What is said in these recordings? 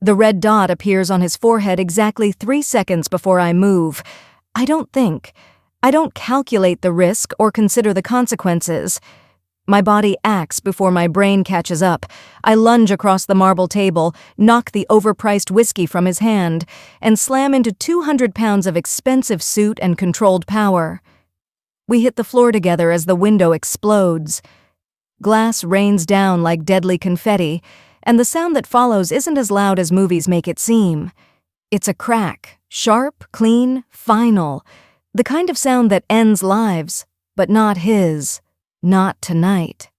The red dot appears on his forehead exactly 3 seconds before I move. I don't think. I don't calculate the risk or consider the consequences. My body acts before my brain catches up. I lunge across the marble table, knock the overpriced whiskey from his hand, and slam into 200 pounds of expensive suit and controlled power. We hit the floor together as the window explodes. Glass rains down like deadly confetti, and the sound that follows isn't as loud as movies make it seem. It's a crack, sharp, clean, final, the kind of sound that ends lives, but not his. Not tonight.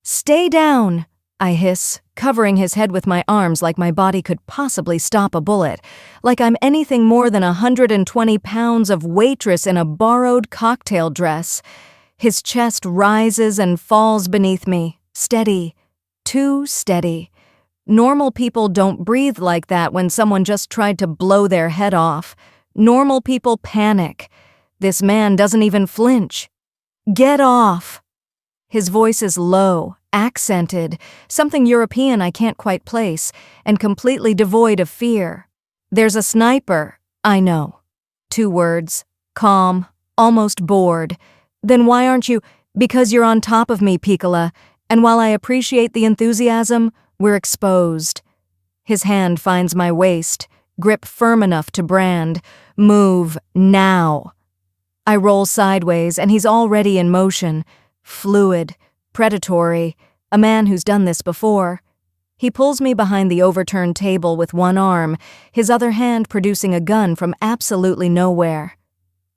"Stay down," I hiss, covering his head with my arms like my body could possibly stop a bullet, like I'm anything more than 120 pounds of Waitress in a borrowed cocktail dress. His chest rises and falls beneath me, steady, too steady. Normal people don't breathe like that when someone just tried to blow their head off. Normal people panic. This man doesn't even flinch. "Get off!" His voice is low, accented, something European I can't quite place, and completely devoid of fear. "There's a sniper," I know. 2 words, calm, almost bored. "Then why aren't you—" "Because you're on top of me, Piccola, and while I appreciate the enthusiasm, we're exposed." His hand finds my waist, grip firm enough to brand. "Move, now." I roll sideways, and he's already in motion. Fluid, predatory, a man who's done this before. He pulls me behind the overturned table with one arm, his other hand producing a gun from absolutely nowhere.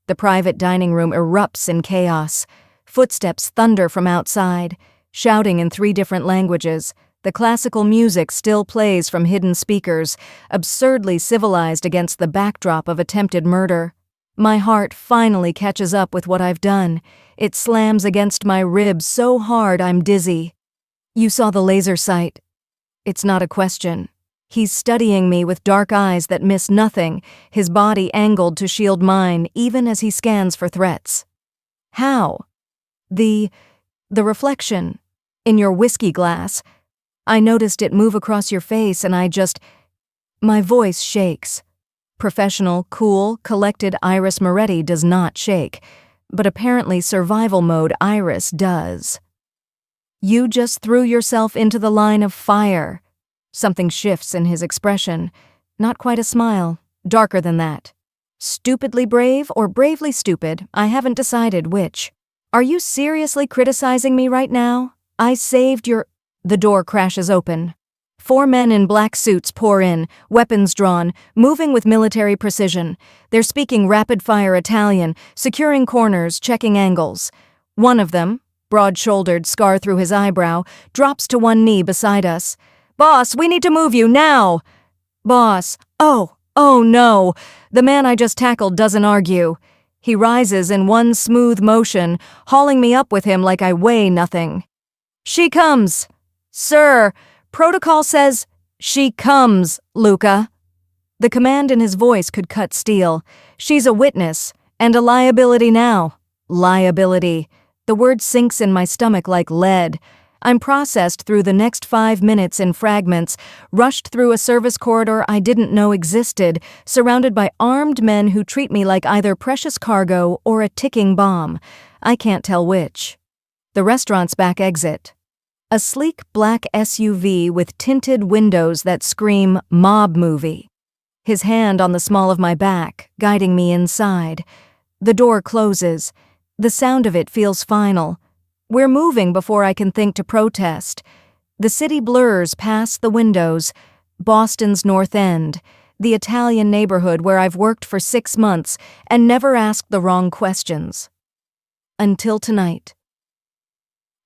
The private dining room erupts in chaos. Footsteps thunder from outside, shouting in 3 different languages. The classical music still plays from hidden speakers, absurdly civilized against the backdrop of attempted murder. My heart finally catches up with what I've done. It slams against my ribs so hard I'm dizzy. "You saw the laser sight." It's not a question. He's studying me with dark eyes that miss nothing, his body angled to shield mine even as he scans for threats. "How?" The reflection. In your whiskey glass. I noticed it move across your face and My voice shakes. Professional, cool, collected Iris Moretti does not shake, but apparently survival mode Iris does. "You just threw yourself into the line of fire." Something shifts in his expression. Not quite a smile, darker than that. "Stupidly brave or bravely stupid, I haven't decided which. Are you seriously criticizing me right now? I saved your—" The door crashes open. 4 men in black suits pour in, weapons drawn, moving with military precision. They're speaking rapid-fire Italian, securing corners, checking angles. One of them, broad-shouldered, scar through his eyebrow, drops to one knee beside us. "Boss, we need to move you, now!" "Boss, oh no!" The man I just tackled doesn't argue. He rises in one smooth motion, hauling me up with him like I weigh nothing. "She comes!" "Sir, protocol says—" "She comes, Luca." The command in his voice could cut steel. "She's a witness, and a liability now." Liability. The word sinks in my stomach like lead. I'm processed through the next 5 minutes in fragments, rushed through a service corridor I didn't know existed, surrounded by armed men who treat me like either precious cargo or a ticking bomb. I can't tell which. The restaurant's back exit. A sleek black SUV with tinted windows that scream mob movie. His hand on the small of my back, guiding me inside. The door closes. The sound of it feels final. We're moving before I can think to protest. The city blurs past the windows. Boston's North End, the Italian neighborhood where I've worked for 6 months and never asked the wrong questions. Until tonight.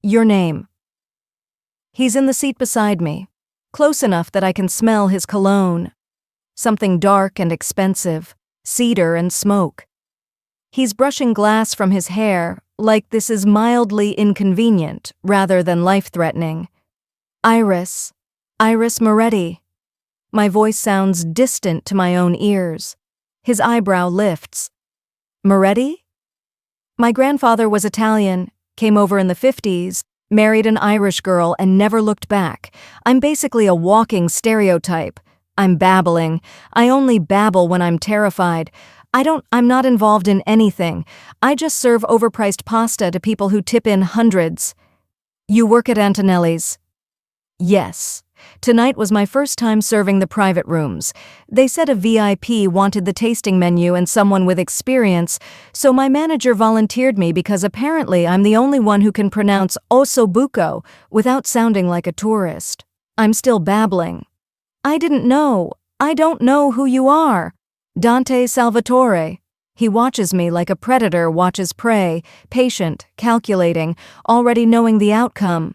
"Your name." He's in the seat beside me, close enough that I can smell his cologne. Something dark and expensive, cedar and smoke. He's brushing glass from his hair, like this is mildly inconvenient rather than life-threatening. Iris Moretti. My voice sounds distant to my own ears. His eyebrow lifts. Moretti? My grandfather was Italian, came over in the 50s, married an Irish girl and never looked back. I'm basically a walking stereotype. I'm babbling. I only babble when I'm terrified. I'm not involved in anything. I just serve overpriced pasta to people who tip in hundreds. You work at Antonelli's? Yes. Tonight was my first time serving the private rooms. They said a VIP wanted the tasting menu and someone with experience, so my manager volunteered me because apparently I'm the only one who can pronounce ossobuco without sounding like a tourist. I'm still babbling. I don't know who you are. Dante Salvatore. He watches me like a predator watches prey, patient, calculating, already knowing the outcome.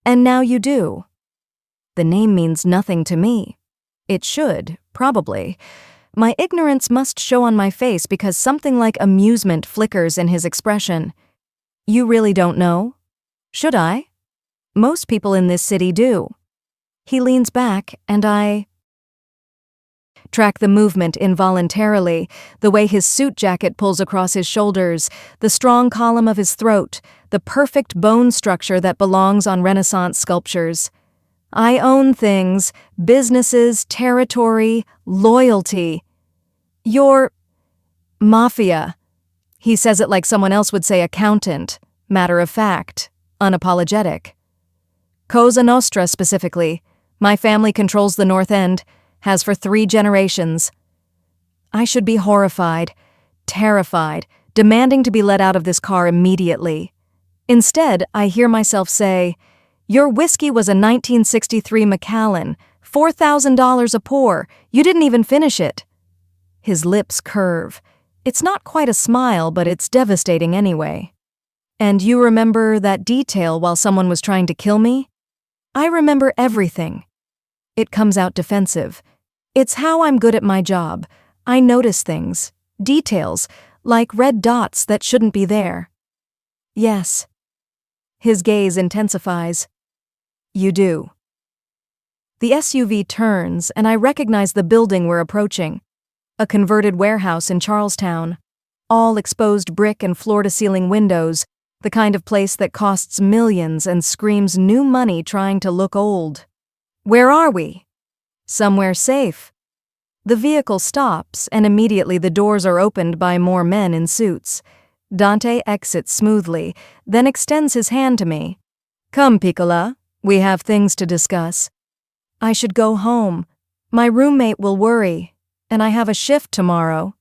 And now you do. The name means nothing to me. It should, probably. My ignorance must show on my face because something like amusement flickers in his expression. You really don't know? Should I? Most people in this city do. He leans back, and I track the movement involuntarily, the way his suit jacket pulls across his shoulders, the strong column of his throat, the perfect bone structure that belongs on Renaissance sculptures. I own things, businesses, territory, loyalty. You're Mafia. He says it like someone else would say accountant, matter of fact, unapologetic. Cosa Nostra specifically. My family controls the North End, has for 3 generations. I should be horrified, terrified, demanding to be let out of this car immediately. Instead, I hear myself say, "Your whiskey was a 1963 Macallan, $4,000 a pour. You didn't even finish it." His lips curve. It's not quite a smile, but it's devastating anyway. And you remember that detail while someone was trying to kill me? I remember everything. It comes out defensive. It's how I'm good at my job. I notice things, details, like red dots that shouldn't be there. Yes. His gaze intensifies. You do. The SUV turns, and I recognize the building we're approaching. A converted warehouse in Charlestown. All exposed brick and floor-to-ceiling windows, the kind of place that costs millions and screams new money trying to look old. Where are we? Somewhere safe. The vehicle stops, and immediately the doors are opened by more men in suits. Dante exits smoothly, then extends his hand to me. Come, Piccola. We have things to discuss. I should go home. My roommate will worry, and I have a shift tomorrow.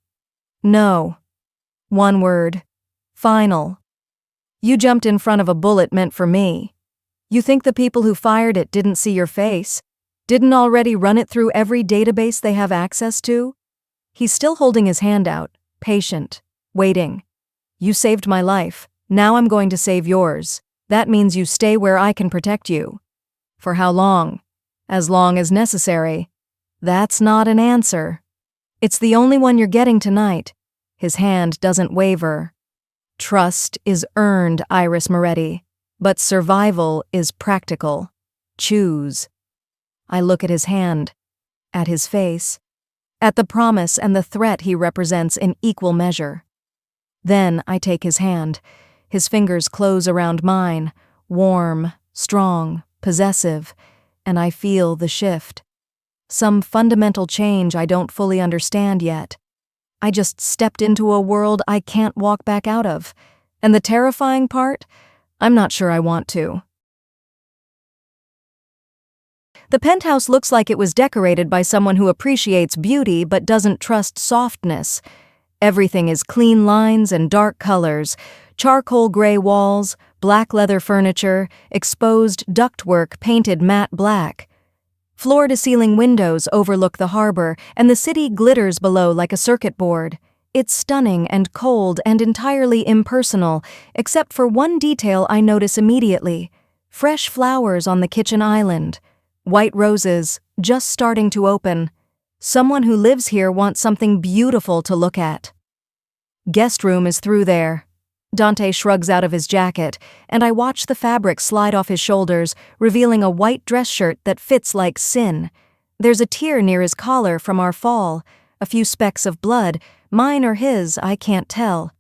No. One word. Final. You jumped in front of a bullet meant for me. You think the people who fired it didn't see your face? Didn't already run it through every database they have access to? He's still holding his hand out, patient, waiting. You saved my life. Now I'm going to save yours. That means you stay where I can protect you. For how long? As long as necessary. That's not an answer. It's the only one you're getting tonight. His hand doesn't waver. Trust is earned, Iris Moretti, but survival is practical. Choose. I look at his hand, at his face, at the promise and the threat he represents in equal measure. Then I take his hand. His fingers close around mine, warm, strong, possessive, and I feel the shift. Some fundamental change I don't fully understand yet. I just stepped into a world I can't walk back out of. And the terrifying part? I'm not sure I want to. The penthouse looks like it was decorated by someone who appreciates beauty but doesn't trust softness. Everything is clean lines and dark colors, charcoal gray walls, black leather furniture, exposed ductwork painted matte black. Floor-to-ceiling windows overlook the harbor, and the city glitters below like a circuit board. It's stunning and cold and entirely impersonal, except for one detail I notice immediately. Fresh flowers on the kitchen island. White roses, just starting to open. Someone who lives here wants something beautiful to look at. Guest room is through there. Dante shrugs out of his jacket, and I watch the fabric slide off his shoulders, revealing a white dress shirt that fits like sin. There's a tear near his collar from our fall, a few specks of blood, mine or his, I can't tell.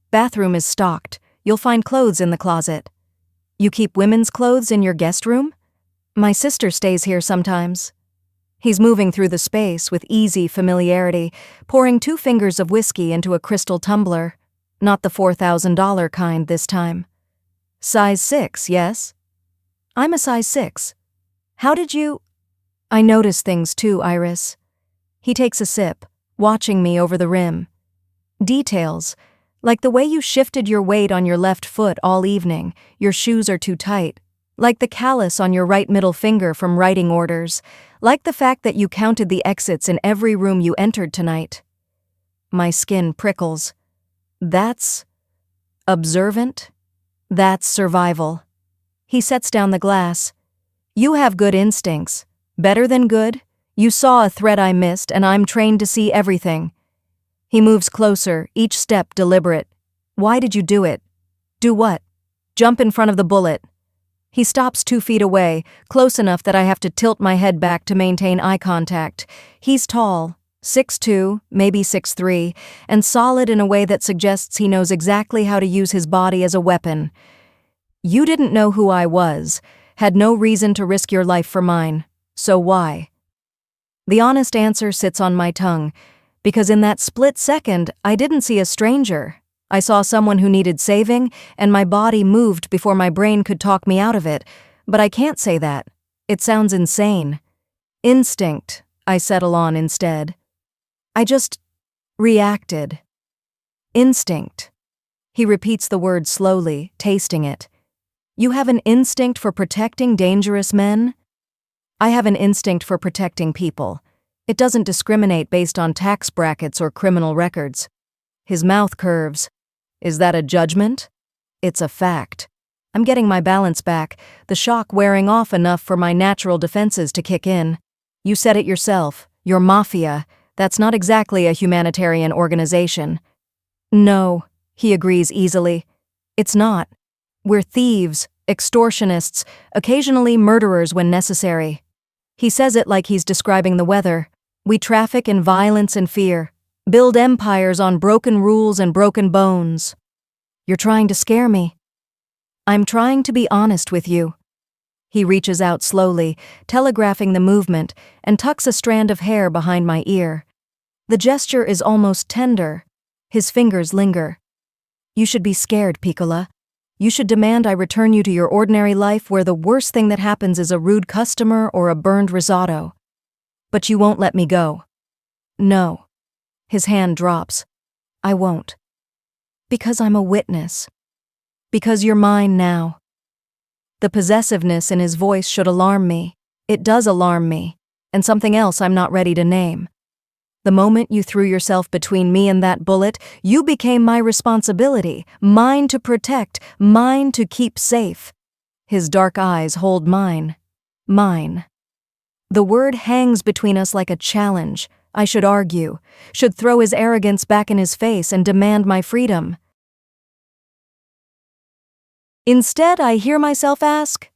Bathroom is stocked. You'll find clothes in the closet. You keep women's clothes in your guest room? My sister stays here sometimes. He's moving through the space with easy familiarity, pouring 2 fingers of whiskey into a crystal tumbler. Not the $4,000 kind this time. Size 6, yes? I'm a size 6. How did you— I notice things too, Iris. He takes a sip, watching me over the rim. Details, like the way you shifted your weight on your left foot all evening, your shoes are too tight, like the callus on your right middle finger from writing orders, like the fact that you counted the exits in every room you entered tonight. My skin prickles. That's observant. That's survival. He sets down the glass. You have good instincts. Better than good. You saw a threat I missed, and I'm trained to see everything. He moves closer, each step deliberate. Why did you do it? Do what? Jump in front of the bullet. He stops 2 feet away, close enough that I have to tilt my head back to maintain eye contact. He's tall, 6'2", maybe 6'3", and solid in a way that suggests he knows exactly how to use his body as a weapon. You didn't know who I was, had no reason to risk your life for mine. So why? The honest answer sits on my tongue, because in that split second, I didn't see a stranger. I saw someone who needed saving, and my body moved before my brain could talk me out of it. But I can't say that. It sounds insane. Instinct, I settle on instead. I just reacted. Instinct. He repeats the word slowly, tasting it. You have an instinct for protecting dangerous men? I have an instinct for protecting people. It doesn't discriminate based on tax brackets or criminal records. His mouth curves. Is that a judgment? It's a fact. I'm getting my balance back, the shock wearing off enough for my natural defenses to kick in. You said it yourself. You're Mafia. That's not exactly a humanitarian organization. No, he agrees easily. It's not. We're thieves, extortionists, occasionally murderers when necessary. He says it like he's describing the weather. We traffic in violence and fear, build empires on broken rules and broken bones. You're trying to scare me. I'm trying to be honest with you. He reaches out slowly, telegraphing the movement, and tucks a strand of hair behind my ear. The gesture is almost tender. His fingers linger. You should be scared, Piccola. You should demand I return you to your ordinary life where the worst thing that happens is a rude customer or a burned risotto. But you won't let me go. No. His hand drops. I won't. Because I'm a witness. Because you're mine now. The possessiveness in his voice should alarm me. It does alarm me, and something else I'm not ready to name. The moment you threw yourself between me and that bullet, you became my responsibility, mine to protect, mine to keep safe. His dark eyes hold mine. Mine. The word hangs between us like a challenge. I should argue, should throw his arrogance back in his face and demand my freedom. Instead, I hear myself ask,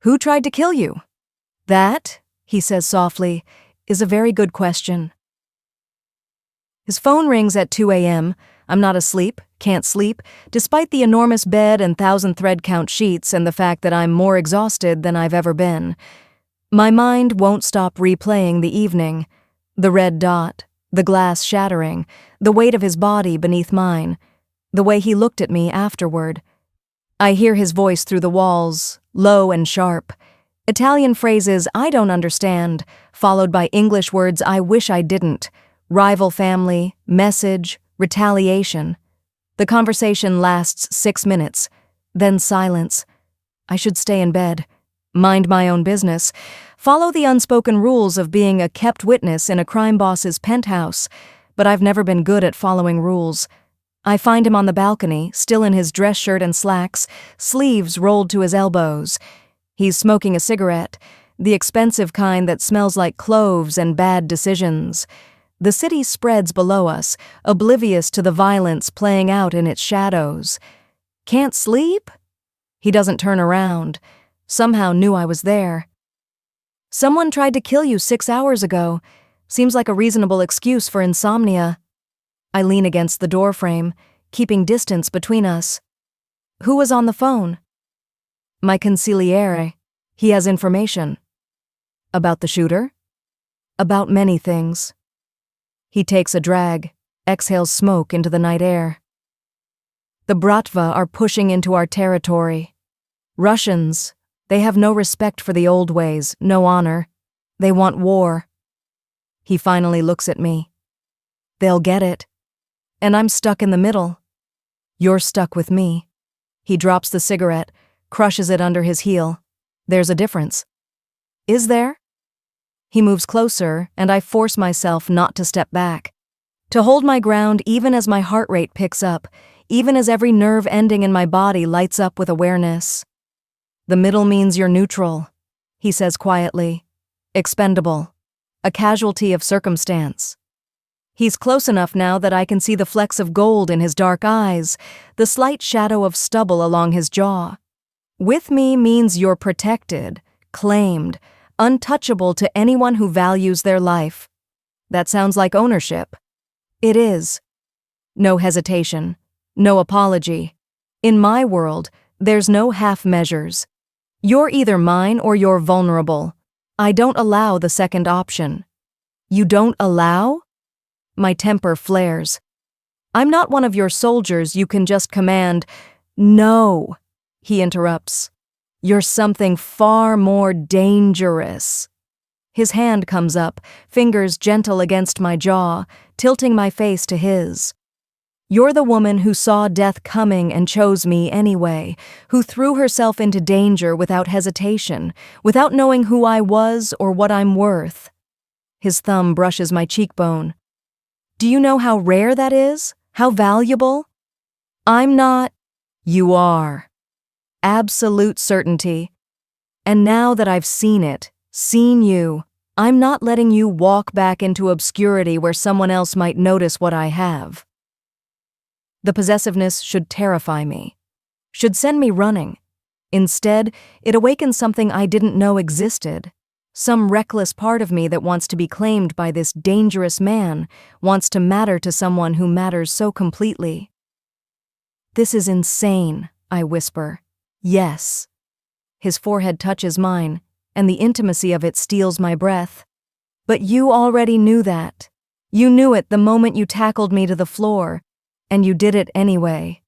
who tried to kill you? That, he says softly, is a very good question. His phone rings at 2 a.m. I'm not asleep, can't sleep, despite the enormous bed and 1,000 thread count sheets and the fact that I'm more exhausted than I've ever been. My mind won't stop replaying the evening. The red dot, the glass shattering, the weight of his body beneath mine, the way he looked at me afterward. I hear his voice through the walls, low and sharp. Italian phrases I don't understand, followed by English words I wish I didn't. Rival family, message, retaliation. The conversation lasts 6 minutes, then silence. I should stay in bed, mind my own business, follow the unspoken rules of being a kept witness in a crime boss's penthouse, but I've never been good at following rules. I find him on the balcony, still in his dress shirt and slacks, sleeves rolled to his elbows. He's smoking a cigarette, the expensive kind that smells like cloves and bad decisions. The city spreads below us, oblivious to the violence playing out in its shadows. Can't sleep? He doesn't turn around. Somehow knew I was there. Someone tried to kill you 6 hours ago. Seems like a reasonable excuse for insomnia. I lean against the doorframe, keeping distance between us. Who was on the phone? My consigliere. He has information. About the shooter? About many things. He takes a drag, exhales smoke into the night air. The Bratva are pushing into our territory. Russians, they have no respect for the old ways, no honor. They want war. He finally looks at me. They'll get it. And I'm stuck in the middle. You're stuck with me. He drops the cigarette, crushes it under his heel. There's a difference. Is there? He moves closer, and I force myself not to step back, to hold my ground even as my heart rate picks up, even as every nerve ending in my body lights up with awareness. The middle means you're neutral, he says quietly. Expendable. A casualty of circumstance. He's close enough now that I can see the flecks of gold in his dark eyes, the slight shadow of stubble along his jaw. With me means you're protected, claimed, untouchable to anyone who values their life. That sounds like ownership. It is. No hesitation. No apology. In my world, there's no half measures. You're either mine or you're vulnerable. I don't allow the second option. You don't allow? My temper flares. I'm not one of your soldiers you can just command. No, he interrupts. You're something far more dangerous. His hand comes up, fingers gentle against my jaw, tilting my face to his. You're the woman who saw death coming and chose me anyway, who threw herself into danger without hesitation, without knowing who I was or what I'm worth. His thumb brushes my cheekbone. Do you know how rare that is? How valuable? I'm not. You are. Absolute certainty. And now that I've seen it, seen you, I'm not letting you walk back into obscurity where someone else might notice what I have. The possessiveness should terrify me, should send me running. Instead, it awakens something I didn't know existed. Some reckless part of me that wants to be claimed by this dangerous man, wants to matter to someone who matters so completely. This is insane, I whisper. Yes. His forehead touches mine, and the intimacy of it steals my breath. But you already knew that. You knew it the moment you tackled me to the floor, and you did it anyway.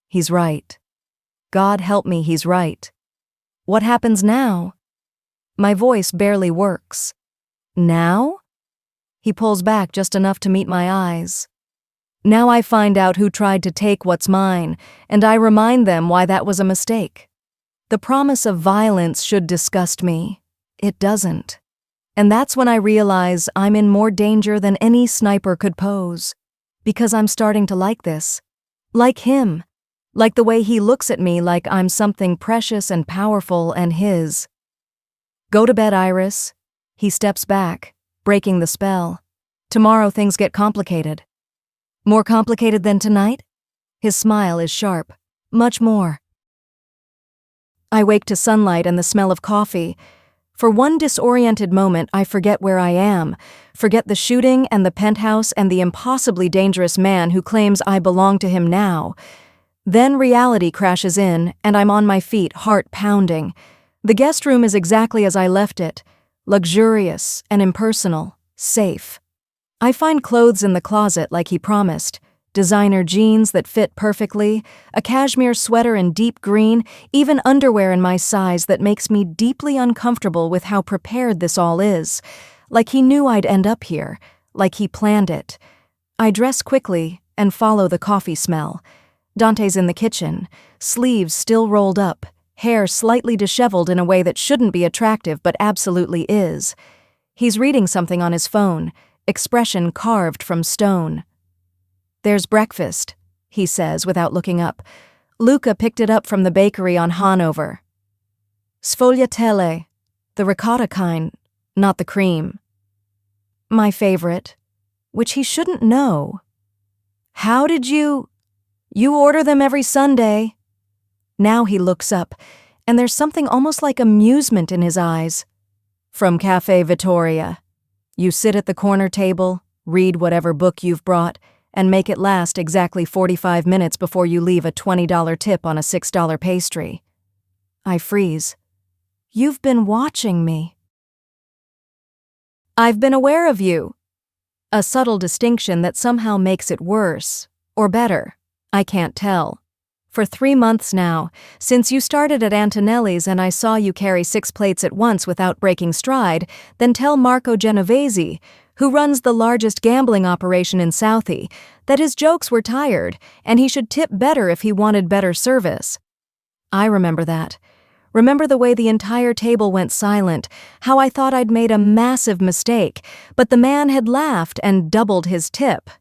He's right. God help me, he's right. What happens now? My voice barely works. Now? He pulls back just enough to meet my eyes. Now I find out who tried to take what's mine, and I remind them why that was a mistake. The promise of violence should disgust me. It doesn't. And that's when I realize I'm in more danger than any sniper could pose. Because I'm starting to like this. Like him. Like the way he looks at me like I'm something precious and powerful and his. Go to bed, Iris. He steps back, breaking the spell. Tomorrow things get complicated. More complicated than tonight? His smile is sharp. Much more. I wake to sunlight and the smell of coffee. For one disoriented moment, I forget where I am, forget the shooting and the penthouse and the impossibly dangerous man who claims I belong to him now. Then reality crashes in, and I'm on my feet, heart pounding. The guest room is exactly as I left it, luxurious and impersonal, safe. I find clothes in the closet like he promised. Designer jeans that fit perfectly, a cashmere sweater in deep green, even underwear in my size that makes me deeply uncomfortable with how prepared this all is. Like he knew I'd end up here, like he planned it. I dress quickly and follow the coffee smell. Dante's in the kitchen, sleeves still rolled up, hair slightly disheveled in a way that shouldn't be attractive but absolutely is. He's reading something on his phone, expression carved from stone. There's breakfast, he says without looking up. Luca picked it up from the bakery on Hanover. Sfogliatelle, the ricotta kind, not the cream. My favorite, which he shouldn't know. How did you order them every Sunday. Now he looks up, and there's something almost like amusement in his eyes. From Cafe Vittoria. You sit at the corner table, read whatever book you've brought, and make it last exactly 45 minutes before you leave a $20 tip on a $6 pastry. I freeze. You've been watching me. I've been aware of you. A subtle distinction that somehow makes it worse. Or better. I can't tell. For 3 months now, since you started at Antonelli's and I saw you carry 6 plates at once without breaking stride, then tell Marco Genovese, who runs the largest gambling operation in Southie, that his jokes were tired and he should tip better if he wanted better service. I remember that. Remember the way the entire table went silent, how I thought I'd made a massive mistake, but the man had laughed and doubled his tip.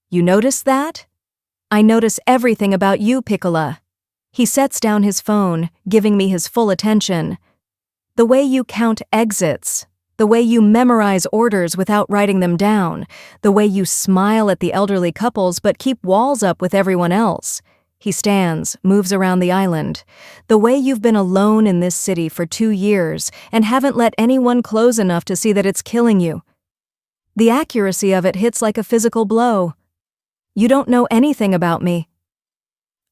You noticed that? I notice everything about you, Piccola. He sets down his phone, giving me his full attention. The way you count exits, the way you memorize orders without writing them down, the way you smile at the elderly couples but keep walls up with everyone else. He stands, moves around the island. The way you've been alone in this city for 2 years and haven't let anyone close enough to see that it's killing you. The accuracy of it hits like a physical blow. You don't know anything about me.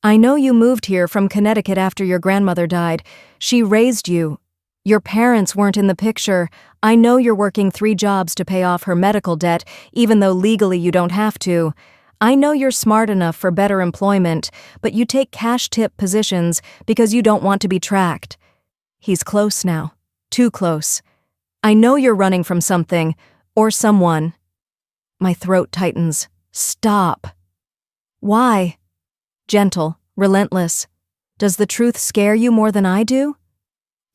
I know you moved here from Connecticut after your grandmother died. She raised you. Your parents weren't in the picture. I know you're working 3 jobs to pay off her medical debt, even though legally you don't have to. I know you're smart enough for better employment, but you take cash tip positions because you don't want to be tracked. He's close now. Too close. I know you're running from something, or someone. My throat tightens. Stop. Why? Gentle, relentless. Does the truth scare you more than I do?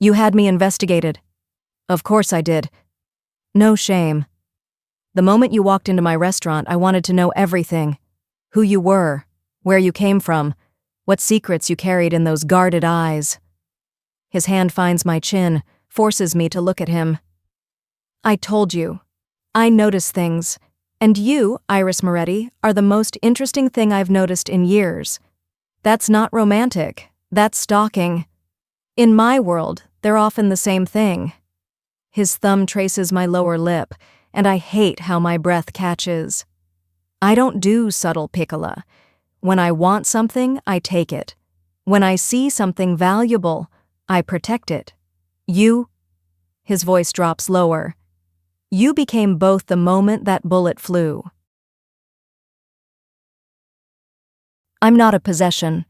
You had me investigated. Of course I did. No shame. The moment you walked into my restaurant, I wanted to know everything. Who you were, where you came from, what secrets you carried in those guarded eyes. His hand finds my chin, forces me to look at him. I told you. I notice things. And you, Iris Moretti, are the most interesting thing I've noticed in years. That's not romantic. That's stalking. In my world, they're often the same thing. His thumb traces my lower lip, and I hate how my breath catches. I don't do subtle, Piccola. When I want something, I take it. When I see something valuable, I protect it. His voice drops lower. You became both the moment that bullet flew. I'm not a possession.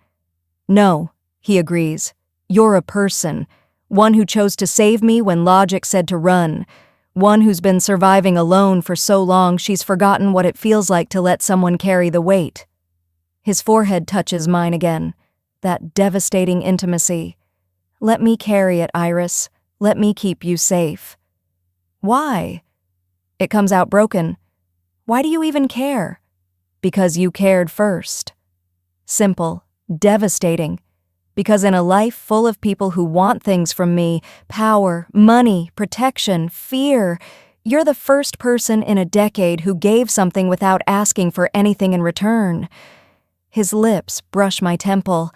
No, he agrees. You're a person. One who chose to save me when logic said to run. One who's been surviving alone for so long she's forgotten what it feels like to let someone carry the weight. His forehead touches mine again. That devastating intimacy. Let me carry it, Iris. Let me keep you safe. Why? It comes out broken. Why do you even care? Because you cared first. Simple, devastating. Because in a life full of people who want things from me, power, money, protection, fear, you're the first person in a decade who gave something without asking for anything in return. His lips brush my temple,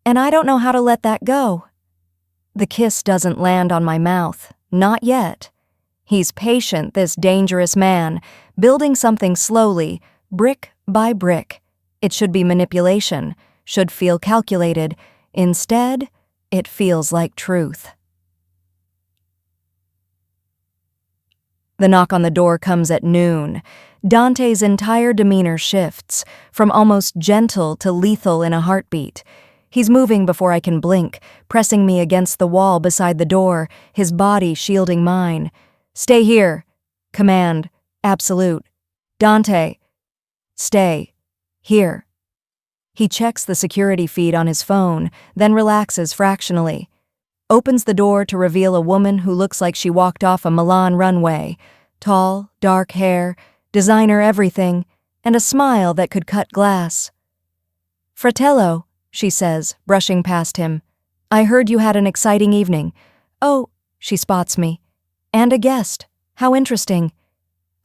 and I don't know how to let that go. The kiss doesn't land on my mouth, not yet. He's patient, this dangerous man, building something slowly, brick by brick. It should be manipulation, should feel calculated. Instead, it feels like truth. The knock on the door comes at noon. Dante's entire demeanor shifts, from almost gentle to lethal in a heartbeat. He's moving before I can blink, pressing me against the wall beside the door, his body shielding mine. Stay here. Command. Absolute. Dante. Stay. Here. He checks the security feed on his phone, then relaxes fractionally. Opens the door to reveal a woman who looks like she walked off a Milan runway. Tall, dark hair, designer everything, and a smile that could cut glass. Fratello, she says, brushing past him. I heard you had an exciting evening. Oh, she spots me. And a guest. How interesting.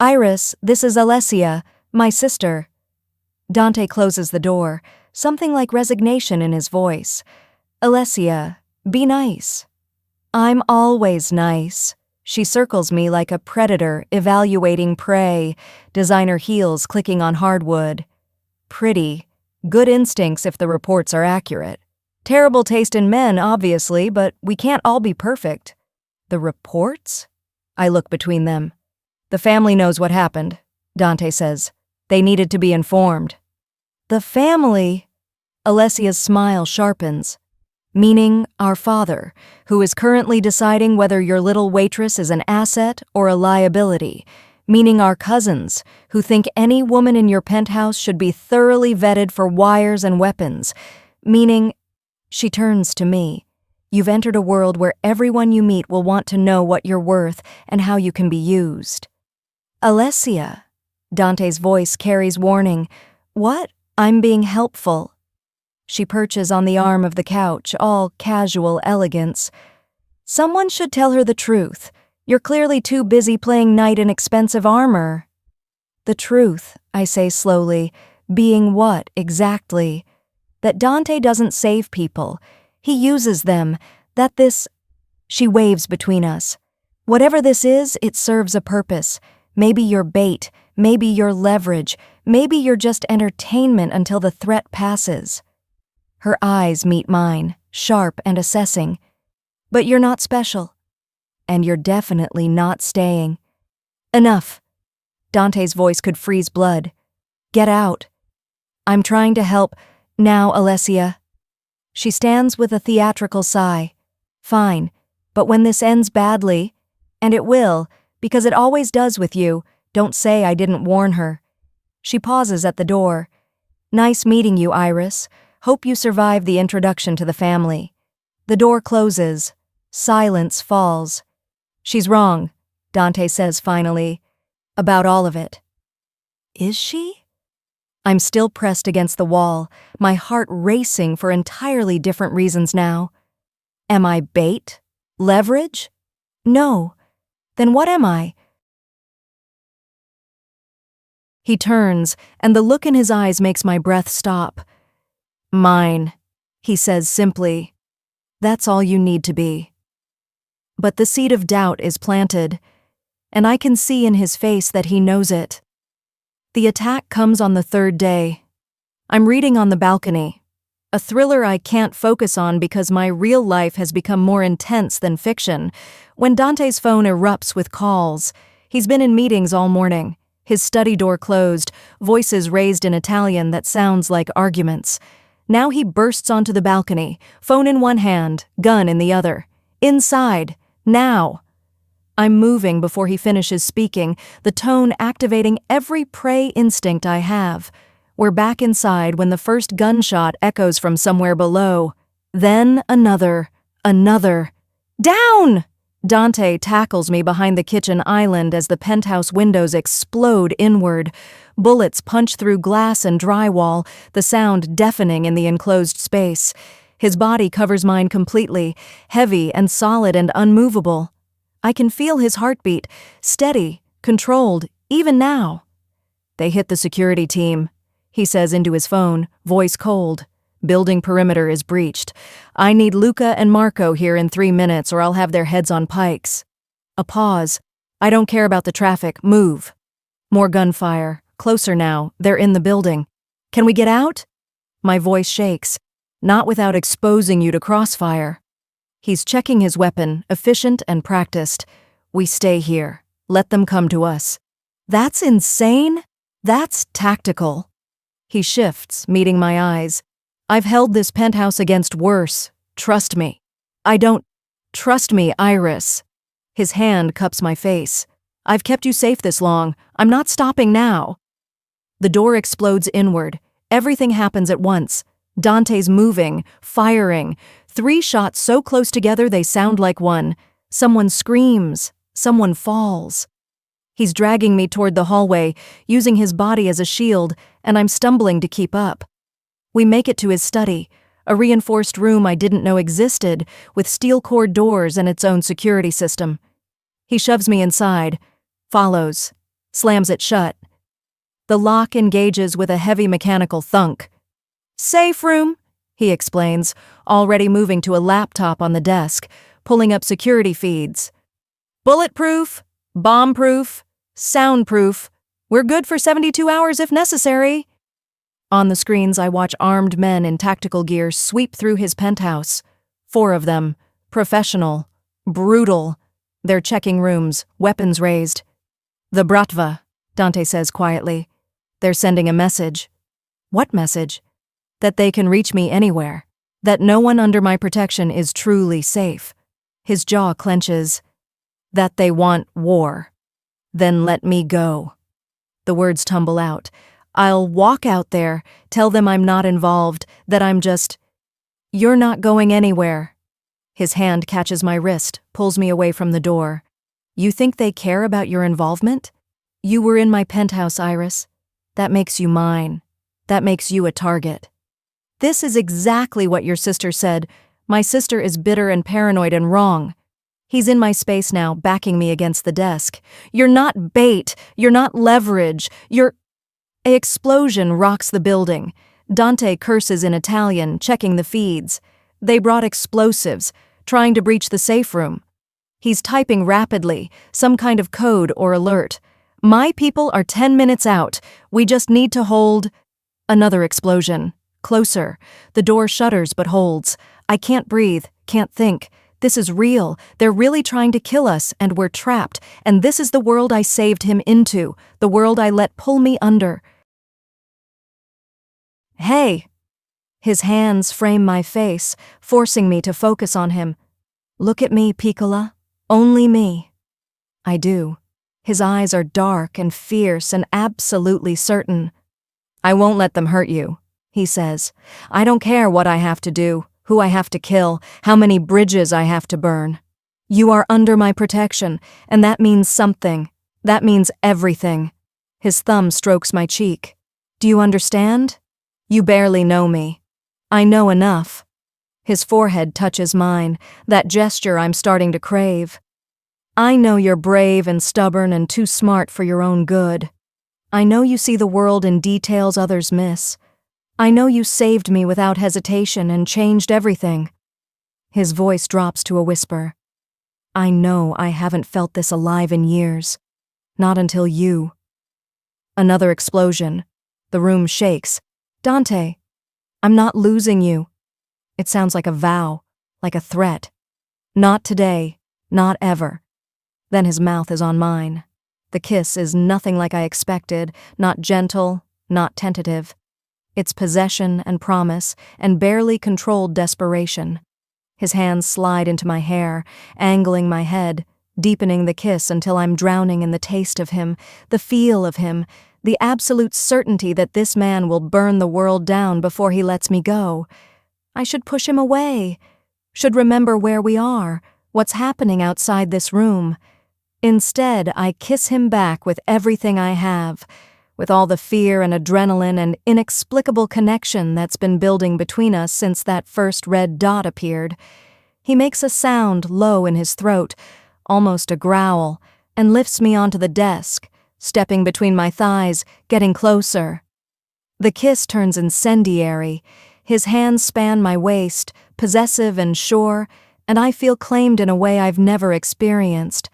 Iris, this is Alessia, my sister. Dante closes the door, something like resignation in his voice. Alessia, be nice. I'm always nice. She circles me like a predator evaluating prey, designer heels clicking on hardwood. Pretty. Good instincts if the reports are accurate. Terrible taste in men, obviously, but we can't all be perfect. The reports? I look between them. The family knows what happened, Dante says. They needed to be informed. The family? Alessia's smile sharpens. Meaning our father, who is currently deciding whether your little waitress is an asset or a liability. Meaning our cousins, who think any woman in your penthouse should be thoroughly vetted for wires and weapons. Meaning, she turns to me. You've entered a world where everyone you meet will want to know what you're worth and how you can be used. Alessia, Dante's voice carries warning. What? I'm being helpful. She perches on the arm of the couch, all casual elegance. Someone should tell her the truth. You're clearly too busy playing knight in expensive armor. The truth, I say slowly, being what exactly? That Dante doesn't save people. He uses them. That this... She waves between us. Whatever this is, it serves a purpose. Maybe you're bait, maybe you're leverage, maybe you're just entertainment until the threat passes. Her eyes meet mine, sharp and assessing. But you're not special. And you're definitely not staying. Enough. Dante's voice could freeze blood. Get out. I'm trying to help. Now, Alessia. She stands with a theatrical sigh. Fine, but when this ends badly, and it will, because it always does with you, don't say I didn't warn her. She pauses at the door. Nice meeting you, Iris. Hope you survived the introduction to the family. The door closes. Silence falls. She's wrong, Dante says finally. About all of it. Is she? I'm still pressed against the wall, my heart racing for entirely different reasons now. Am I bait? Leverage? No. Then what am I? He turns, and the look in his eyes makes my breath stop. Mine, he says simply. That's all you need to be. But the seed of doubt is planted, and I can see in his face that he knows it. The attack comes on the third day. I'm reading on the balcony, a thriller I can't focus on because my real life has become more intense than fiction, when Dante's phone erupts with calls. He's been in meetings all morning, his study door closed, voices raised in Italian that sounds like arguments. Now he bursts onto the balcony, phone in one hand, gun in the other. Inside. Now. I'm moving before he finishes speaking, the tone activating every prey instinct I have. We're back inside when the first gunshot echoes from somewhere below. Then another. Down! Dante tackles me behind the kitchen island as the penthouse windows explode inward. Bullets punch through glass and drywall, the sound deafening in the enclosed space. His body covers mine completely, heavy and solid and unmovable. I can feel his heartbeat, steady, controlled, even now. They hit the security team, he says into his phone, voice cold. Building perimeter is breached. I need Luca and Marco here in 3 minutes or I'll have their heads on pikes. A pause. I don't care about the traffic. Move. More gunfire. Closer now. They're in the building. Can we get out? My voice shakes. Not without exposing you to crossfire. He's checking his weapon, efficient and practiced. We stay here. Let them come to us. That's insane. That's tactical. He shifts, meeting my eyes. I've held this penthouse against worse. Trust me. I don't... Trust me, Iris. His hand cups my face. I've kept you safe this long. I'm not stopping now. The door explodes inward. Everything happens at once. Dante's moving, firing. 3 shots so close together they sound like one. Someone screams. Someone falls. He's dragging me toward the hallway, using his body as a shield, and I'm stumbling to keep up. We make it to his study, a reinforced room I didn't know existed, with steel-cord doors and its own security system. He shoves me inside, follows, slams it shut. The lock engages with a heavy mechanical thunk. Safe room, he explains, already moving to a laptop on the desk, pulling up security feeds. Bulletproof, bomb-proof, soundproof. We're good for 72 hours if necessary. On the screens, I watch armed men in tactical gear sweep through his penthouse. 4 of them. Professional. Brutal. They're checking rooms, weapons raised. The Bratva, Dante says quietly. They're sending a message. What message? That they can reach me anywhere. That no one under my protection is truly safe. His jaw clenches. That they want war. Then let me go. The words tumble out. I'll walk out there, tell them I'm not involved, that I'm just... You're not going anywhere. His hand catches my wrist, pulls me away from the door. You think they care about your involvement? You were in my penthouse, Iris. That makes you mine. That makes you a target. This is exactly what your sister said. My sister is bitter and paranoid and wrong. He's in my space now, backing me against the desk. You're not bait. You're not leverage. You're... An explosion rocks the building. Dante curses in Italian, checking the feeds. They brought explosives, trying to breach the safe room. He's typing rapidly, some kind of code or alert. My people are 10 minutes out. We just need to hold... Another explosion. Closer. The door shudders but holds. I can't breathe, can't think. This is real. They're really trying to kill us, and we're trapped. And this is the world I saved him into, the world I let pull me under. Hey! His hands frame my face, forcing me to focus on him. Look at me, Piccola. Only me. I do. His eyes are dark and fierce and absolutely certain. I won't let them hurt you, he says. I don't care what I have to do, who I have to kill, how many bridges I have to burn. You are under my protection, and that means something. That means everything. His thumb strokes my cheek. Do you understand? You barely know me. I know enough. His forehead touches mine, that gesture I'm starting to crave. I know you're brave and stubborn and too smart for your own good. I know you see the world in details others miss. I know you saved me without hesitation and changed everything. His voice drops to a whisper. I know I haven't felt this alive in years. Not until you. Another explosion. The room shakes. Dante, I'm not losing you. It sounds like a vow, like a threat. Not today, not ever. Then his mouth is on mine. The kiss is nothing like I expected, not gentle, not tentative. It's possession and promise and barely controlled desperation. His hands slide into my hair, angling my head, deepening the kiss until I'm drowning in the taste of him, the feel of him, the absolute certainty that this man will burn the world down before he lets me go. I should push him away, should remember where we are, what's happening outside this room. Instead, I kiss him back with everything I have, with all the fear and adrenaline and inexplicable connection that's been building between us since that first red dot appeared. He makes a sound low in his throat, almost a growl, and lifts me onto the desk, stepping between my thighs, getting closer. The kiss turns incendiary. His hands span my waist, possessive and sure, and I feel claimed in a way I've never experienced.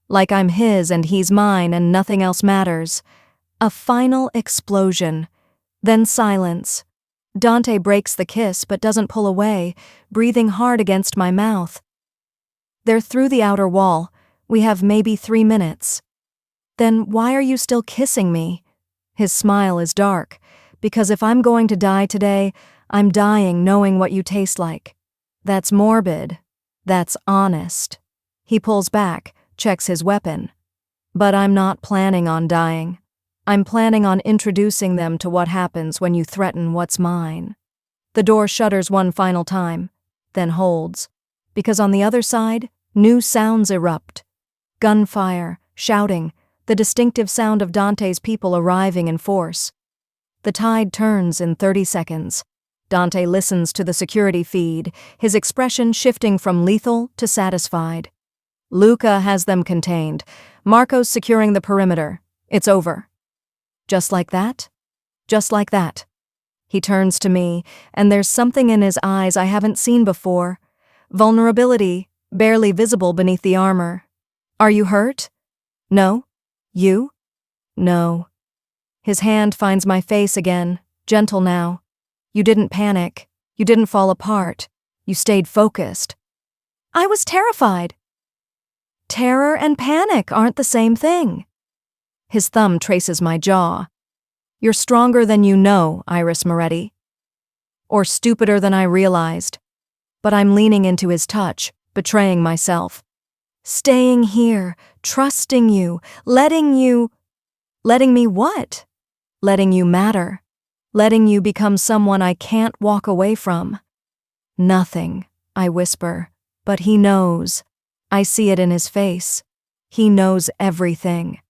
Like I'm his and he's mine and nothing else matters. A final explosion. Then silence. Dante breaks the kiss but doesn't pull away, breathing hard against my mouth. They're through the outer wall. We have maybe 3 minutes. Then why are you still kissing me? His smile is dark, because if I'm going to die today, I'm dying knowing what you taste like. That's morbid. That's honest. He pulls back, checks his weapon. But I'm not planning on dying. I'm planning on introducing them to what happens when you threaten what's mine. The door shudders one final time, then holds, because on the other side, new sounds erupt. Gunfire, shouting, the distinctive sound of Dante's people arriving in force. The tide turns in 30 seconds. Dante listens to the security feed, his expression shifting from lethal to satisfied. Luca has them contained. Marco's securing the perimeter. It's over. Just like that? Just like that. He turns to me, and there's something in his eyes I haven't seen before. Vulnerability, barely visible beneath the armor. Are you hurt? No? You? No. His hand finds my face again, gentle now. You didn't panic. You didn't fall apart. You stayed focused. I was terrified. Terror and panic aren't the same thing. His thumb traces my jaw. You're stronger than you know, Iris Moretti. Or stupider than I realized. But I'm leaning into his touch, betraying myself. Staying here, trusting you, letting me what? Letting you matter. Letting you become someone I can't walk away from. Nothing, I whisper, but he knows. I see it in his face. He knows everything.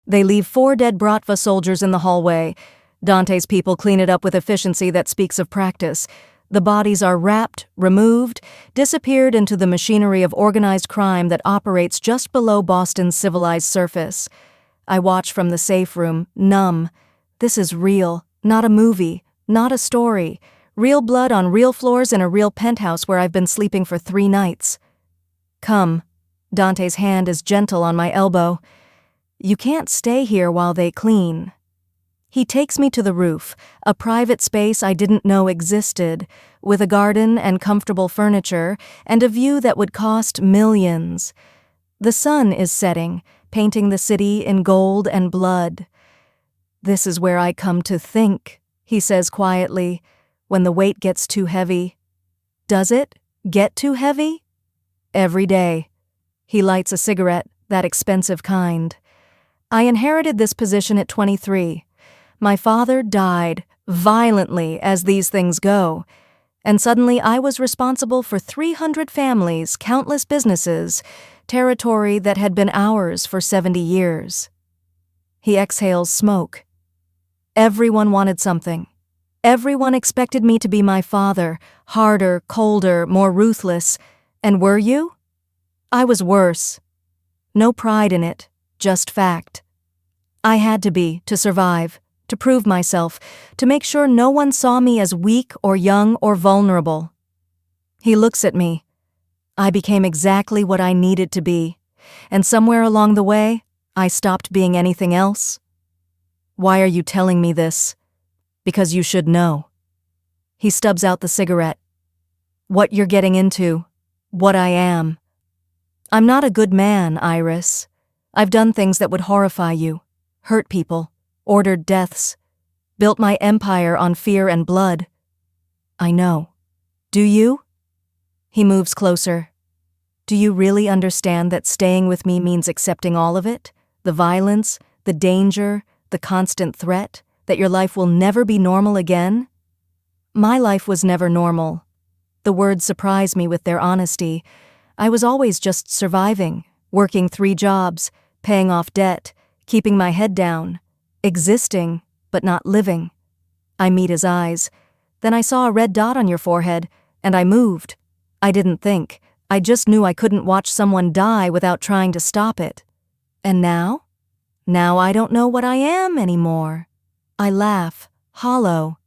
They leave 4 dead Bratva soldiers in the hallway. Dante's people clean it up with efficiency that speaks of practice. The bodies are wrapped, removed, disappeared into the machinery of organized crime that operates just below Boston's civilized surface. I watch from the safe room, numb. This is real, not a movie, not a story. Real blood on real floors in a real penthouse where I've been sleeping for 3 nights. Come. Dante's hand is gentle on my elbow. You can't stay here while they clean. He takes me to the roof, a private space I didn't know existed, with a garden and comfortable furniture and a view that would cost millions. The sun is setting, painting the city in gold and blood. This is where I come to think, he says quietly, when the weight gets too heavy. Does it get too heavy? Every day. He lights a cigarette, that expensive kind. I inherited this position at 23. My father died, violently as these things go, and suddenly I was responsible for 300 families, countless businesses, territory that had been ours for 70 years. He exhales smoke. Everyone wanted something. Everyone expected me to be my father, harder, colder, more ruthless. And were you? I was worse. No pride in it, just fact. I had to be, to survive, to prove myself, to make sure no one saw me as weak or young or vulnerable. He looks at me. I became exactly what I needed to be, and somewhere along the way, I stopped being anything else. Why are you telling me this? Because you should know. He stubs out the cigarette. What you're getting into, what I am. I'm not a good man, Iris. I've done things that would horrify you, hurt people, ordered deaths, built my empire on fear and blood. I know. Do you? He moves closer. Do you really understand that staying with me means accepting all of it? The violence, the danger, the constant threat, that your life will never be normal again? My life was never normal. The words surprise me with their honesty. I was always just surviving, working 3 jobs, paying off debt, keeping my head down, existing, but not living. I meet his eyes. Then I saw a red dot on your forehead, and I moved. I didn't think. I just knew I couldn't watch someone die without trying to stop it. And now? Now I don't know what I am anymore. I laugh, hollow.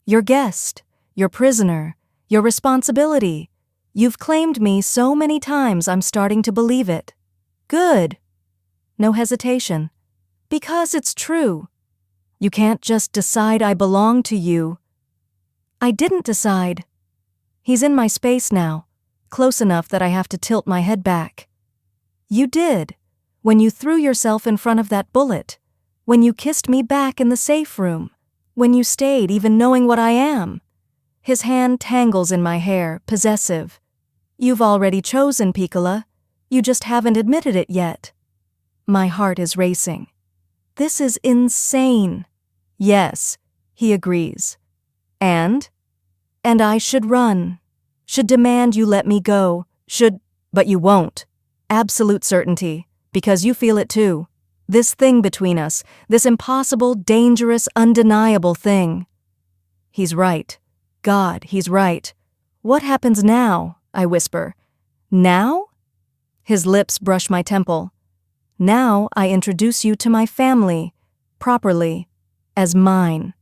Your guest, your prisoner, your responsibility. You've claimed me so many times I'm starting to believe it. Good. No hesitation. Because it's true. You can't just decide I belong to you. I didn't decide. He's in my space now, close enough that I have to tilt my head back. You did, when you threw yourself in front of that bullet, when you kissed me back in the safe room, when you stayed even knowing what I am. His hand tangles in my hair, possessive. You've already chosen, Piccola. You just haven't admitted it yet. My heart is racing. This is insane. Yes, he agrees. And I should run. Should demand you let me go. But you won't. Absolute certainty. Because you feel it too. This thing between us. This impossible, dangerous, undeniable thing. He's right. God, he's right. What happens now? I whisper. Now? His lips brush my temple. Now I introduce you to my family, properly, as mine.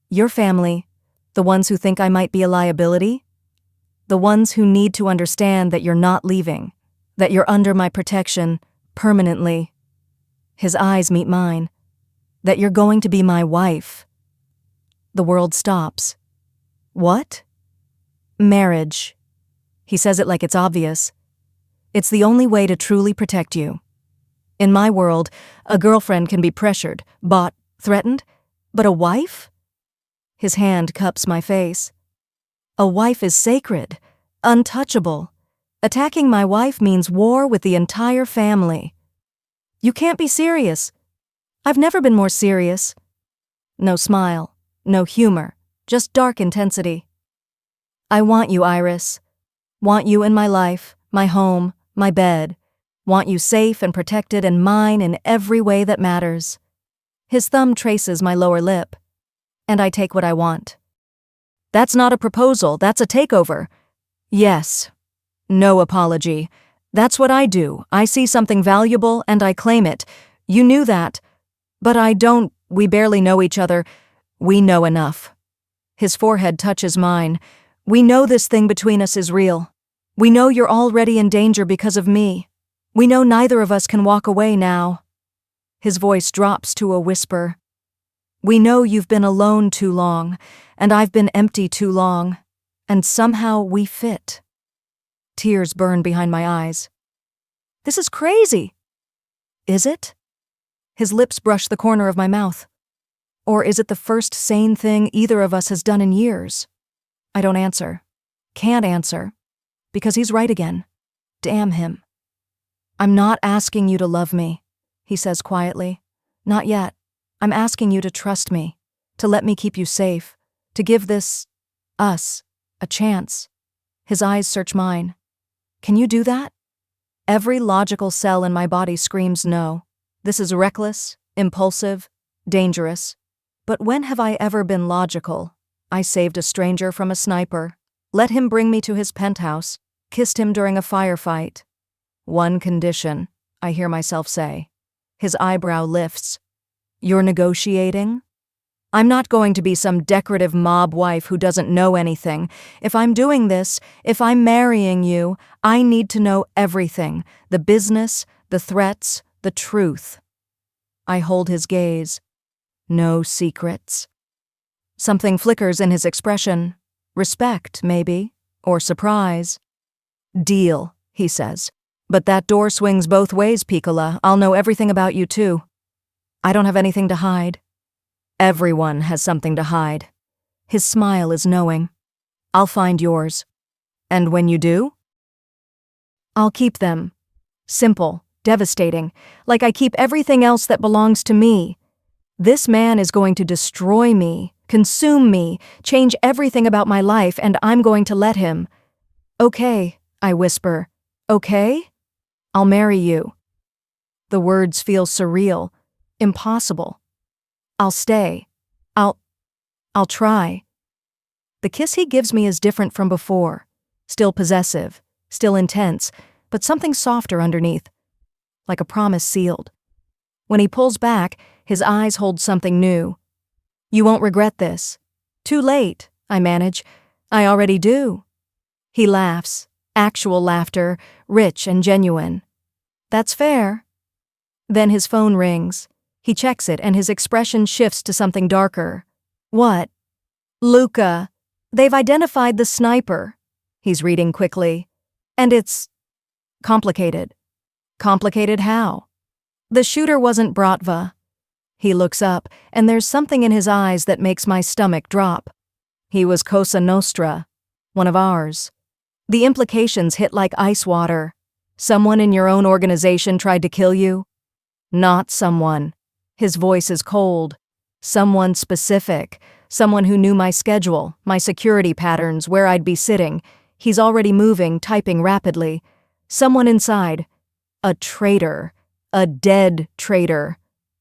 Your family, the ones who think I might be a liability, the ones who need to understand that you're not leaving, that you're under my protection, permanently. His eyes meet mine, that you're going to be my wife. The world stops. What? Marriage. He says it like it's obvious. It's the only way to truly protect you. In my world, a girlfriend can be pressured, bought, threatened, but a wife? His hand cups my face. A wife is sacred, untouchable. Attacking my wife means war with the entire family. You can't be serious. I've never been more serious. No smile, no humor, just dark intensity. I want you, Iris. Want you in my life, my home, my bed. Want you safe and protected and mine in every way that matters. His thumb traces my lower lip, and I take what I want. That's not a proposal, that's a takeover. Yes. No apology. That's what I do. I see something valuable and I claim it. You knew that. But I don't. We barely know each other. We know enough. His forehead touches mine. We know this thing between us is real. We know you're already in danger because of me. We know neither of us can walk away now. His voice drops to a whisper. We know you've been alone too long, and I've been empty too long, and somehow we fit. Tears burn behind my eyes. This is crazy. Is it? His lips brush the corner of my mouth. Or is it the first sane thing either of us has done in years? I don't answer. Can't answer. Because he's right again. Damn him. I'm not asking you to love me, he says quietly. Not yet. I'm asking you to trust me, to let me keep you safe, to give us, a chance. His eyes search mine. Can you do that? Every logical cell in my body screams no. This is reckless, impulsive, dangerous. But when have I ever been logical? I saved a stranger from a sniper, let him bring me to his penthouse, kissed him during a firefight. One condition, I hear myself say. His eyebrow lifts. You're negotiating? I'm not going to be some decorative mob wife who doesn't know anything. If I'm doing this, if I'm marrying you, I need to know everything. The business, the threats, the truth. I hold his gaze. No secrets. Something flickers in his expression. Respect, maybe, or surprise. Deal, he says. But that door swings both ways, Piccola. I'll know everything about you, too. I don't have anything to hide. Everyone has something to hide. His smile is knowing. I'll find yours. And when you do? I'll keep them. Simple, devastating, like I keep everything else that belongs to me. This man is going to destroy me, consume me, change everything about my life, and I'm going to let him. Okay, I whisper. Okay? I'll marry you. The words feel surreal, impossible. I'll stay. I'll try. The kiss he gives me is different from before. Still possessive, still intense, but something softer underneath. Like a promise sealed. When he pulls back, his eyes hold something new. You won't regret this. Too late, I manage. I already do. He laughs, actual laughter, rich and genuine. That's fair. Then his phone rings. He checks it and his expression shifts to something darker. What? Luca. They've identified the sniper. He's reading quickly. And it's complicated. Complicated how? The shooter wasn't Bratva. He looks up, and there's something in his eyes that makes my stomach drop. He was Cosa Nostra, one of ours. The implications hit like ice water. Someone in your own organization tried to kill you? Not someone. His voice is cold. Someone specific. Someone who knew my schedule, my security patterns, where I'd be sitting. He's already moving, typing rapidly. Someone inside. A traitor. A dead traitor.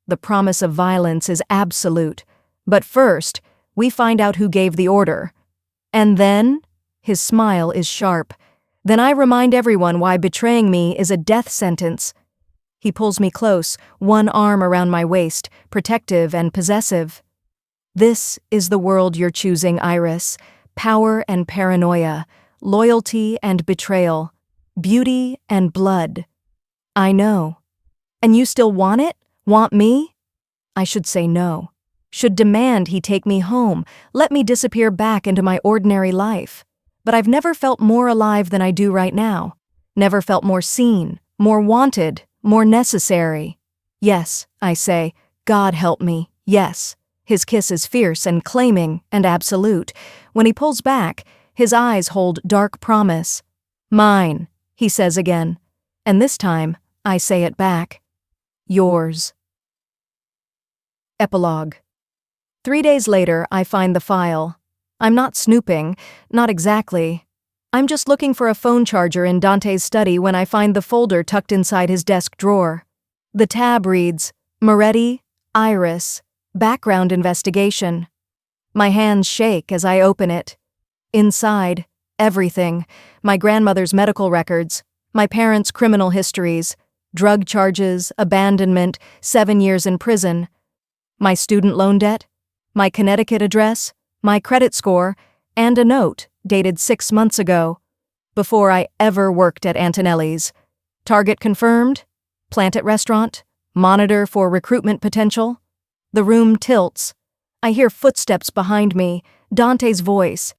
The promise of violence is absolute. But first, we find out who gave the order. And then, his smile is sharp. Then I remind everyone why betraying me is a death sentence. He pulls me close, one arm around my waist, protective and possessive. This is the world you're choosing, Iris. Power and paranoia, loyalty and betrayal, beauty and blood. I know. And you still want it? Want me? I should say no. Should demand he take me home, let me disappear back into my ordinary life. But I've never felt more alive than I do right now. Never felt more seen, more wanted, more necessary. Yes, I say, God help me, yes. His kiss is fierce and claiming and absolute. When he pulls back, his eyes hold dark promise. Mine, he says again. And this time, I say it back. Yours. Epilogue. 3 days later, I find the file. I'm not snooping, not exactly. I'm just looking for a phone charger in Dante's study when I find the folder tucked inside his desk drawer. The tab reads, Moretti, Iris, Background Investigation. My hands shake as I open it. Inside, everything. My grandmother's medical records, my parents' criminal histories, drug charges, abandonment, 7 years in prison, my student loan debt, my Connecticut address, my credit score, and a note dated 6 months ago, before I ever worked at Antonelli's. Target confirmed, plant at restaurant, monitor for recruitment potential. The room tilts. I hear footsteps behind me, Dante's voice.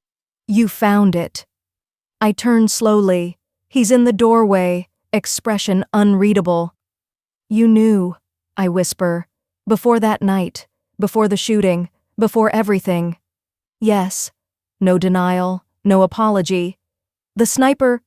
You found it. I turn slowly. He's in the doorway, expression unreadable. You knew, I whisper, before that night, before the shooting, before everything. Yes. No denial, no apology. The sniper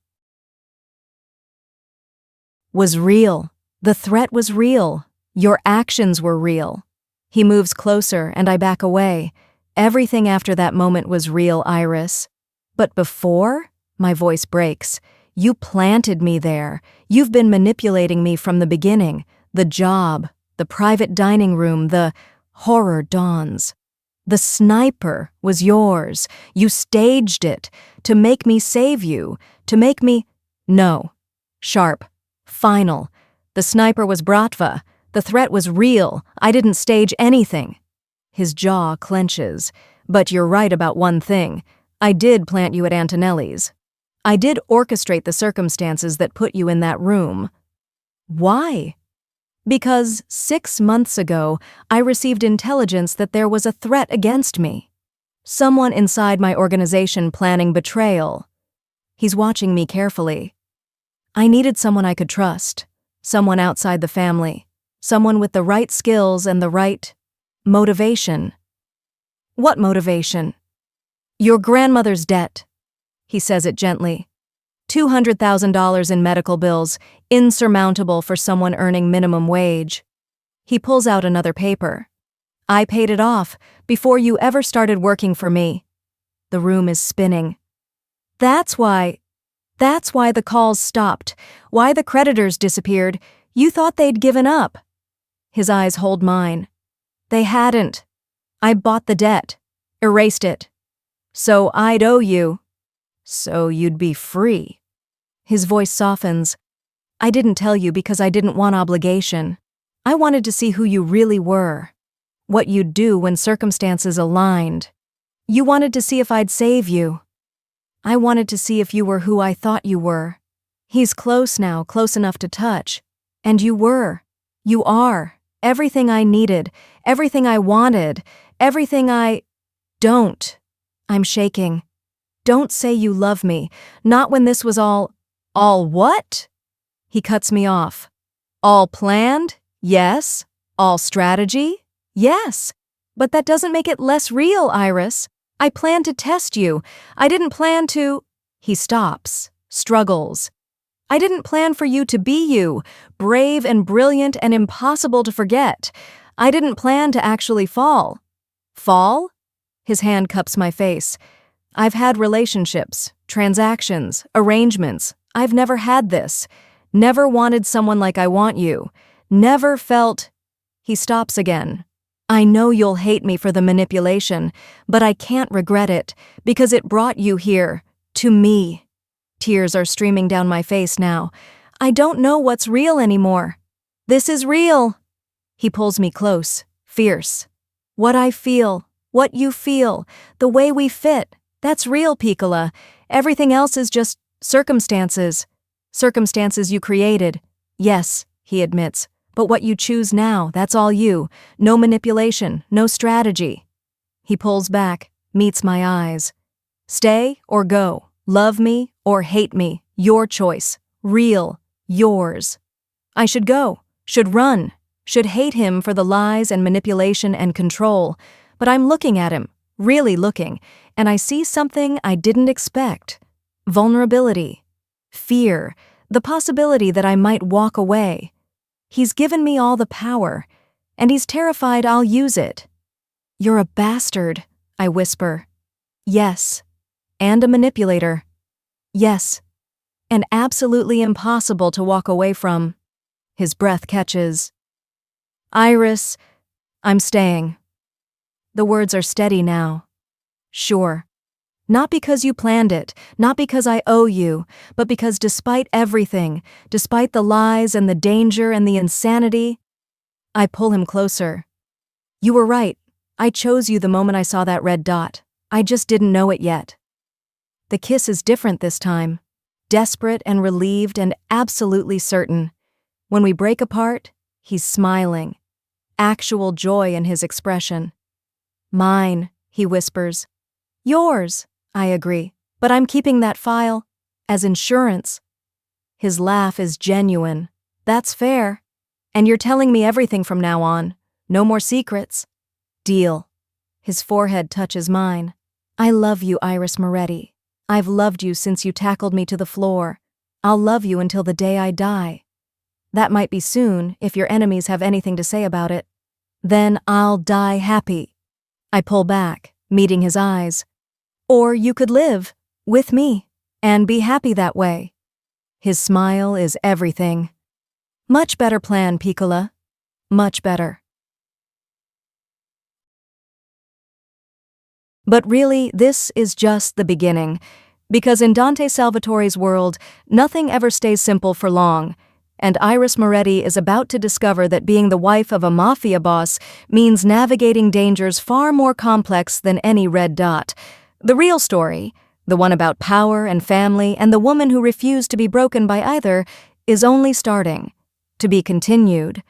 was real. The threat was real. Your actions were real. He moves closer and I back away. Everything after that moment was real, Iris. But before? My voice breaks. You planted me there. You've been manipulating me from the beginning. The job, the private dining room, the horror dawns. The sniper was yours. You staged it to make me save you, to make me… No. Sharp. Final. The sniper was Bratva. The threat was real. I didn't stage anything. His jaw clenches. But you're right about one thing. I did plant you at Antonelli's. I did orchestrate the circumstances that put you in that room. Why? Because 6 months ago, I received intelligence that there was a threat against me. Someone inside my organization planning betrayal. He's watching me carefully. I needed someone I could trust, someone outside the family, someone with the right skills and the right motivation. What motivation? Your grandmother's debt. He says it gently. $200,000 in medical bills, insurmountable for someone earning minimum wage. He pulls out another paper. I paid it off before you ever started working for me. The room is spinning. That's why the calls stopped, why the creditors disappeared. You thought they'd given up. His eyes hold mine. They hadn't. I bought the debt, erased it. So I'd owe you. So you'd be free. His voice softens. I didn't tell you because I didn't want obligation. I wanted to see who you really were. What you'd do when circumstances aligned. You wanted to see if I'd save you. I wanted to see if you were who I thought you were. He's close now, close enough to touch. And you were. You are. Everything I needed. Everything I wanted. Everything I… Don't. I'm shaking. Don't say you love me. Not when this was all… All what? He cuts me off. All planned? Yes. All strategy? Yes. But that doesn't make it less real, Iris. I planned to test you. I didn't plan to… He stops, struggles. I didn't plan for you to be you, brave and brilliant and impossible to forget. I didn't plan to actually fall. Fall? His hand cups my face. I've had relationships, transactions, arrangements. I've never had this. Never wanted someone like I want you. Never felt… He stops again. I know you'll hate me for the manipulation, but I can't regret it, because it brought you here, to me. Tears are streaming down my face now. I don't know what's real anymore. This is real. He pulls me close, fierce. What I feel, what you feel, the way we fit, that's real, Piccola. Everything else is just circumstances. Circumstances you created. Yes, he admits. But what you choose now, that's all you. No manipulation, no strategy. He pulls back, meets my eyes. Stay or go. Love me or hate me. Your choice. Real. Yours. I should go, should run, should hate him for the lies and manipulation and control, but I'm looking at him, really looking, and I see something I didn't expect. Vulnerability, fear, the possibility that I might walk away. He's given me all the power, and he's terrified I'll use it. You're a bastard, I whisper. Yes. And a manipulator. Yes. And absolutely impossible to walk away from. His breath catches. Iris, I'm staying. The words are steady now. Sure. Not because you planned it, not because I owe you, but because despite everything, despite the lies and the danger and the insanity, I pull him closer. You were right. I chose you the moment I saw that red dot. I just didn't know it yet. The kiss is different this time. Desperate and relieved and absolutely certain. When we break apart, he's smiling. Actual joy in his expression. Mine, he whispers. Yours, I agree, but I'm keeping that file as insurance. His laugh is genuine. That's fair. And you're telling me everything from now on. No more secrets. Deal. His forehead touches mine. I love you, Iris Moretti. I've loved you since you tackled me to the floor. I'll love you until the day I die. That might be soon, if your enemies have anything to say about it. Then I'll die happy. I pull back, meeting his eyes. Or you could live, with me, and be happy that way. His smile is everything. Much better plan, Piccola. Much better. But really, this is just the beginning. Because in Dante Salvatore's world, nothing ever stays simple for long, and Iris Moretti is about to discover that being the wife of a mafia boss means navigating dangers far more complex than any red dot. The real story, the one about power and family and the woman who refused to be broken by either, is only starting. To be continued.